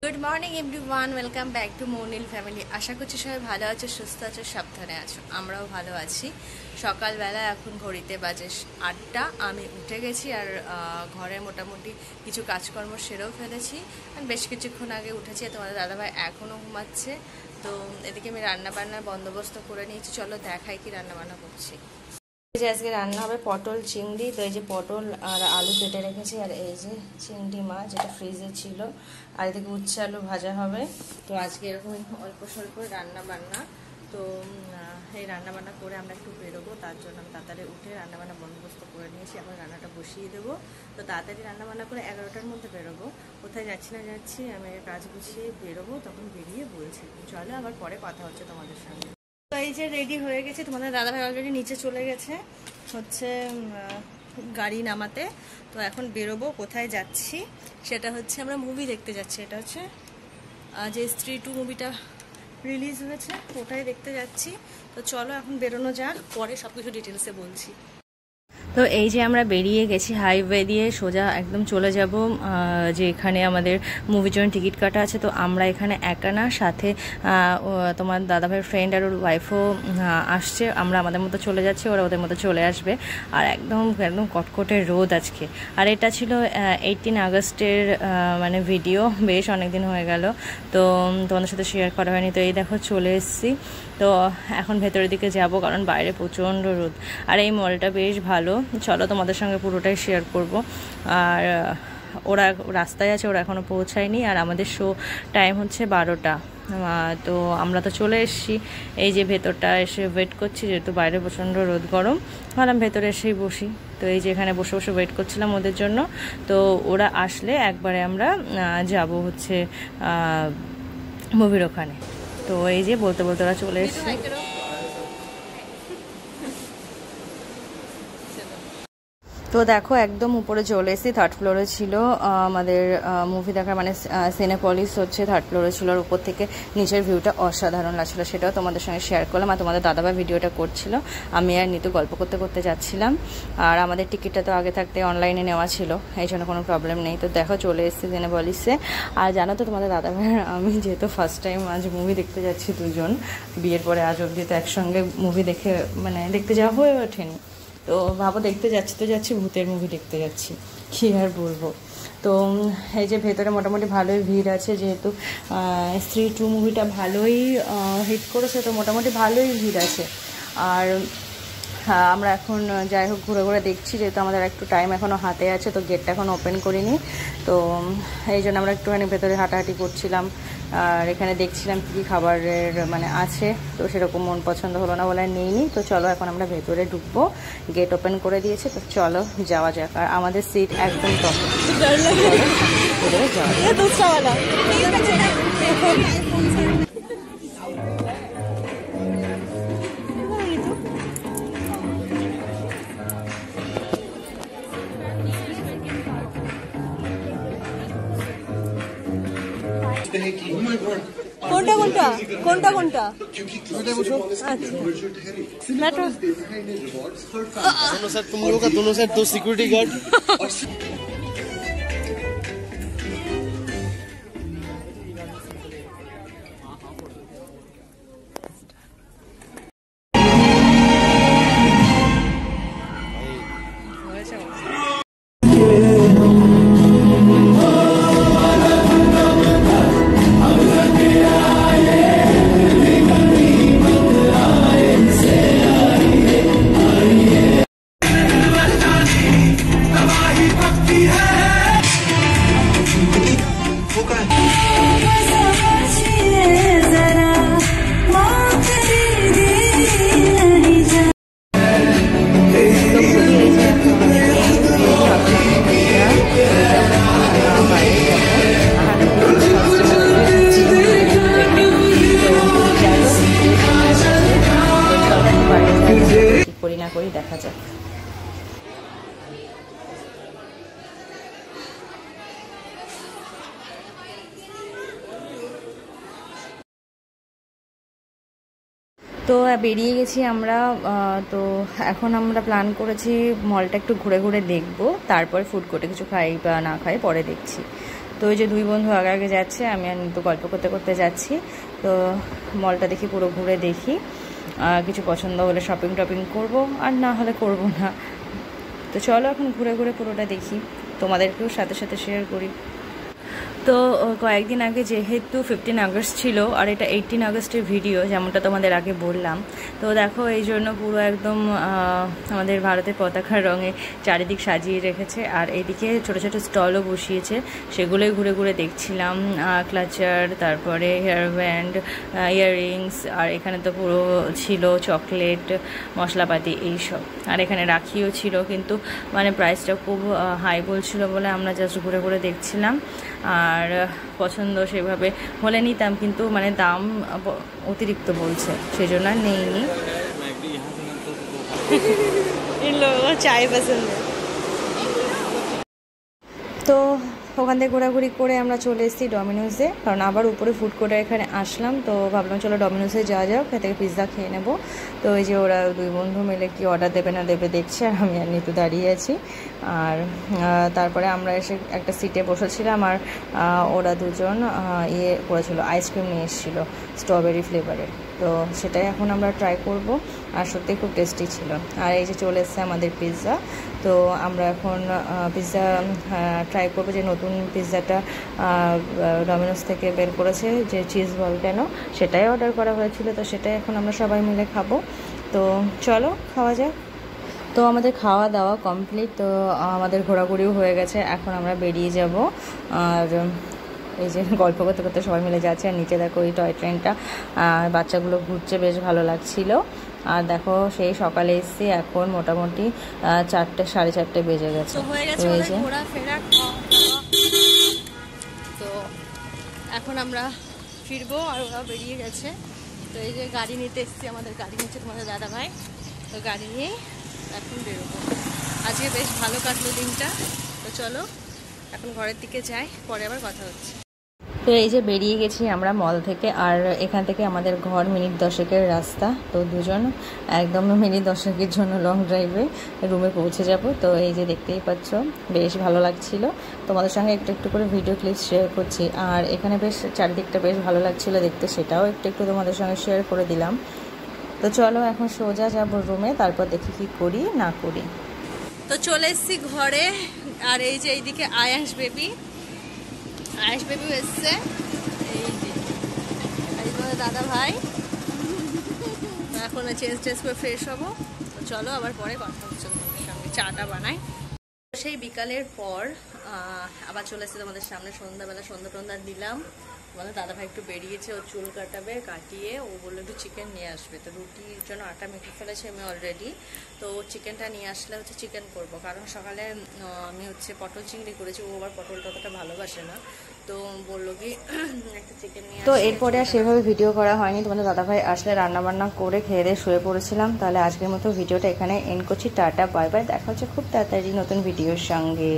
Good morning everyone, welcome back to Mounil family. আশা করছি সবাই ভালো আছো, সুস্থ আছো, সাবধানে আছো। আমরাও ভালো আছি। সকালবেলা এখন ঘড়িতে বাজে 8টা। আমি উঠে গেছি আর ঘরে মোটামুটি কিছু কাজকর্ম সেরেও ফেলেছি। বেশ কিছুক্ষণ আগে উঠেছি। তোমাদের দাদাভাই এখনও ঘুমাচ্ছে। তো এদিকে আমি রান্নাবান্নার বন্দোবস্ত করে নিয়েছি। চলো দেখাই কি রান্নাবান্না করছি। এই যে আজকে রান্না হবে পটল চিংড়ি। তো এই যে পটল আর আলু কেটে রেখেছি, আর এই যে চিংড়ি মাছ যেটা ফ্রিজে ছিল, আর এদিকে উচ্ছে আলু ভাজা হবে। তো আজকে এরকম অল্প স্বল্প রান্না বান্না। তো এই রান্নাবান্না করে আমরা একটু বেরোবো, তার জন্য আমি তাড়াতাড়ি উঠে রান্নাবান্না বন্দোবস্ত করে নিয়েছি। এখন রান্নাটা বসিয়ে দেবো। তো তাড়াতাড়ি রান্নাবান্না করে 11টার মধ্যে বেরোবো। কোথায় যাচ্ছি না যাচ্ছি আমি কাজ গুছিয়ে বেরোবো, তখন বেরিয়ে বলছি। চলো আবার পরে কথা হচ্ছে তোমাদের সঙ্গে। তো এই যে রেডি হয়ে গেছে, তোমাদের দাদাভাই অলরেডি নিচে চলে গেছে হচ্ছে গাড়ি নামাতে। তো এখন বেরোবো। কোথায় যাচ্ছি সেটা হচ্ছে আমরা মুভি দেখতে যাচ্ছি। এটা হচ্ছে যে স্ত্রী 2 মুভিটা রিলিজ হয়েছে, ওটাই দেখতে যাচ্ছি। তো চলো এখন বেরোনো যাক, পরে সব কিছু ডিটেলসে বলছি। তো এই যে আমরা বেরিয়ে গেছি, হাইওয়ে দিয়ে সোজা একদম চলে যাব যে এখানে আমাদের মুভির জন্য টিকিট কাটা আছে। তো আমরা এখানে একা না, সাথে তোমার দাদাভাইয়ের ফ্রেন্ড আর ওর ওয়াইফও আসছে। আমরা আমাদের মতো চলে যাচ্ছি, ওরা ওদের মতো চলে আসবে। আর একদম একদম কটকটে রোদ আজকে। আর এটা ছিল 18 আগস্টের মানে ভিডিও, বেশ অনেক দিন হয়ে গেল, তো তোমাদের সাথে শেয়ার করা হয়নি। তো এই দেখো চলে এসেছি। তো এখন ভেতরের দিকে যাব, কারণ বাইরে প্রচণ্ড রোদ। আর এই মলটা বেশ ভালো, চলো তোমাদের সঙ্গে পুরোটাই শেয়ার করব। আর ওরা রাস্তায় আছে, ওরা এখনও পৌঁছায়নি। আর আমাদের শো টাইম হচ্ছে 12টা। তো আমরা তো চলে এসেছি। এই যে ভেতরটা এসে ওয়েট করছি, যেহেতু বাইরে প্রচণ্ড রোদ গরম, ভাবলাম ভেতরে এসেই বসি। তো এই যে এখানে বসে বসে ওয়েট করছিলাম ওদের জন্য। তো ওরা আসলে একবারে আমরা যাব হচ্ছে মুভির ওখানে। তো এই যে বলতে বলতে ওরা চলে এসেছে। তো দেখো একদম উপরে চলে এসেছি, 3rd ফ্লোরে ছিল আমাদের মুভি দেখার, মানে সিনেপলিস হচ্ছে 3rd ফ্লোরে ছিল। আর উপর থেকে নিচের ভিউটা অসাধারণ লাগছিল, সেটাও তোমাদের সঙ্গে শেয়ার করলাম। আর তোমাদের দাদাভাই ভিডিওটা করছিল, আমি আর নিতু গল্প করতে করতে যাচ্ছিলাম। আর আমাদের টিকিটটা তো আগে থাকতে অনলাইনে নেওয়া ছিল, এই জন্য কোনো প্রবলেম নেই। তো দেখো চলে এসেছি সিনেপলিসে। আর জানো তো তোমাদের দাদাভাইয়ের আমি যেহেতু ফার্স্ট টাইম আজ মুভি দেখতে যাচ্ছি, দুজন বিয়ের পরে আজ অবধি তো একসঙ্গে মুভি দেখে মানে দেখতে যাওয়া হয়ে ওঠেনি। তো ভাবো দেখতে যাচ্ছি তো যাচ্ছি, ভূতের মুভি দেখতে যাচ্ছি, কী আর বলবো। তো এই যে ভেতরে মোটামুটি ভালোই ভিড় আছে, যেহেতু স্ত্রী 2 মুভিটা ভালোই হিট করেছে, তো মোটামুটি ভালোই ভিড় আছে। আর আমরা এখন যাই হোক ঘুরে ঘুরে দেখছি, যেহেতু আমাদের একটু টাইম এখনও হাতে আছে। তো গেটটা এখন ওপেন করিনি, তো এই জন্য আমরা একটুখানি ভেতরে হাঁটাহাঁটি করছিলাম। আর এখানে দেখছিলাম কী কী খাবারের মানে আছে, তো সেরকম মন পছন্দ হলো না বলে নিইনি। তো চলো এখন আমরা ভেতরে ঢুকবো, গেট ওপেন করে দিয়েছে, তো চলো যাওয়া যাক। আর আমাদের সিট একদম টপে, ভেতরে যাওয়া যাক। কোনটা কোনটা কোনটা কোনটা মেট্রো दोनों साइड तुम लोगों का, दोनों साइड 2 सिक्योरिटी गार्ड। করি না করি দেখা যাক। তো বেরিয়ে গেছি আমরা। তো এখন আমরা প্ল্যান করেছি মলটা একটু ঘুরে ঘুরে দেখব, তারপর ফুড কোর্টে কিছু খাই বা না খাই পরে দেখছি। তো ওই যে দুই বন্ধু আগে আগে যাচ্ছে, আমি আর নিতু গল্প করতে করতে যাচ্ছি। তো মলটা দেখি, পুরো ঘুরে দেখি, কিছু পছন্দ হলে শপিং টপিং করবো, আর না হলে করবো না। তো চলো এখন ঘুরে ঘুরে পুরোটা দেখি, তোমাদেরকেও সাথে সাথে শেয়ার করি। তো কয়েকদিন আগে যেহেতু 15 আগস্ট ছিল, আর এটা 18 আগস্টের ভিডিও, যেমনটা তোমাদের আগে বললাম। তো দেখো এই জন্য পুরো একদম আমাদের ভারতের পতাকার রঙে চারিদিক সাজিয়ে রেখেছে। আর এইদিকে ছোটো ছোটো স্টলও বসিয়েছে, সেগুলোই ঘুরে ঘুরে দেখছিলাম। ক্লাচার, তারপরে হেয়ার ব্যান্ড, ইয়াররিংস, আর এখানে তো পুরো ছিল চকলেট, মশলাপাতি এইসব। আর এখানে রাখিও ছিল, কিন্তু মানে প্রাইসটা খুব হাই বলছিল বলে আমরা জাস্ট ঘুরে ঘুরে দেখছিলাম। আর পছন্দ সেভাবে হলে নিতাম, কিন্তু মানে দাম অতিরিক্ত বলছে, সেই জন্য আর নেইনি। চাই পছন্দ। তো ওখান থেকে ঘোরাঘুরি করে আমরা চলে এসেছি ডমিনোসে, কারণ আবার উপরে ফুড কোর্টে এখানে আসলাম। তো ভাবলাম চলো ডমিনোসে যাওয়া যাও, ওখান থেকে পিৎজা খেয়ে নেবো। তো এই যে ওরা দুই বন্ধু মিলে কি অর্ডার দেবে না দেবে দেখছে, আর আমি আর নিতু দাঁড়িয়ে আছি। আর তারপরে আমরা এসে একটা সিটে বসেছিলাম, আর ওরা দুজন ইয়ে করেছিল, আইসক্রিম নিয়ে এসেছিলো স্ট্রবেরি ফ্লেভারের। তো সেটাই এখন আমরা ট্রাই করব, আর সত্যি খুব টেস্টি ছিল। আর এই যে চলে এসছে আমাদের পিৎজা। তো আমরা এখন পিৎজা ট্রাই করবো, যে নতুন পিৎজাটা ডমিনোস থেকে বের করেছে, যে চিজ ভলকানো, সেটাই অর্ডার করা হয়েছিল। তো সেটাই এখন আমরা সবাই মিলে খাবো। তো চলো খাওয়া যাক। তো আমাদের খাওয়া দাওয়া কমপ্লিট, তো আমাদের ঘোরাঘুরিও হয়ে গেছে, এখন আমরা বেরিয়ে যাব। আর এই যে গল্প করতে করতে সবাই মিলে যাচ্ছে। আর নিচে দেখো এই টয় ট্রেনটা, বাচ্চাগুলো ঘুরছে, বেশ ভালো লাগছিল। আর দেখো সেই সকালে এসেছি, এখন মোটামুটি 4টে 4:30 বেজে গেছে। তো এই যে ঘোরাফেরা, তো এখন আমরা ফিরবো, আর ওরা বেরিয়ে গেছে। তো এই যে গাড়ি নিতে এসেছি, আমাদের গাড়ি নিচ্ছে তোমাদের দাদা ভাই। তো গাড়ি নিয়ে এখন বেরোবো। আজকে বেশ ভালো কাটলো দিনটা। তো চলো এখন ঘরের দিকে যাই, পরে আবার কথা হচ্ছে। তো এই যে বেরিয়ে গেছি আমরা মল থেকে, আর এখান থেকে আমাদের ঘর মিনিট 10-এর রাস্তা। তো দুজন একদম মিনিট 10-এর জন্য লং ড্রাইভে রুমে পৌঁছে যাব। তো এই যে দেখতেই পাচ্ছ, বেশ ভালো লাগছিল। তোমাদের সঙ্গে একটু একটু করে ভিডিও ক্লিপ শেয়ার করছি। আর এখানে বেশ চারিদিকটা বেশ ভালো লাগছিল দেখতে, সেটাও একটু একটু তোমাদের সঙ্গে শেয়ার করে দিলাম। তো চলো এখন সোজা যাব রুমে, তারপর দেখি কি করি না করি। তো চলে এসেছি ঘরে, আর এই যে এইদিকে আয়াস বেবিও এসছে। এই যে দাদা ভাই, এখন চেঞ্জ করে ফ্রেশ হবো। তো চলো আবার পরে কথা হচ্ছে তোমাদের সঙ্গে, চাটা বানাই। সেই বিকালের পর আবার চলে এসেছে তোমাদের সামনে। সন্ধ্যাবেলা সন্ধ্যা টন্ধা দিলাম। আমাদের দাদা ভাই একটু বেরিয়েছে, ও চুল কাটাবে, কাটিয়ে ও বললো একটু চিকেন নিয়ে আসবে। তো রুটির জন্য আটা মেখে ফেলেছি আমি অলরেডি। তো চিকেনটা নিয়ে আসলে হচ্ছে চিকেন করব, কারণ সকালে আমি হচ্ছে পটল চিংড়ি করেছি, ও আবার পটল ততটা ভালোবাসে না। তো বললো কি একটা চিকেন নিয়ে। তো এরপরে আর সেভাবে ভিডিও করা হয়নি। তোমাদের দাদাভাই আসলে রান্নাবান্না করে খেয়ে দিয়ে শুয়ে পড়েছিলাম। তাহলে আজকের মতো ভিডিওটা এখানে এন্ড করছি। টাটা, বাই বাই, দেখা হচ্ছে খুব তাড়াতাড়ি নতুন ভিডিওর সঙ্গে।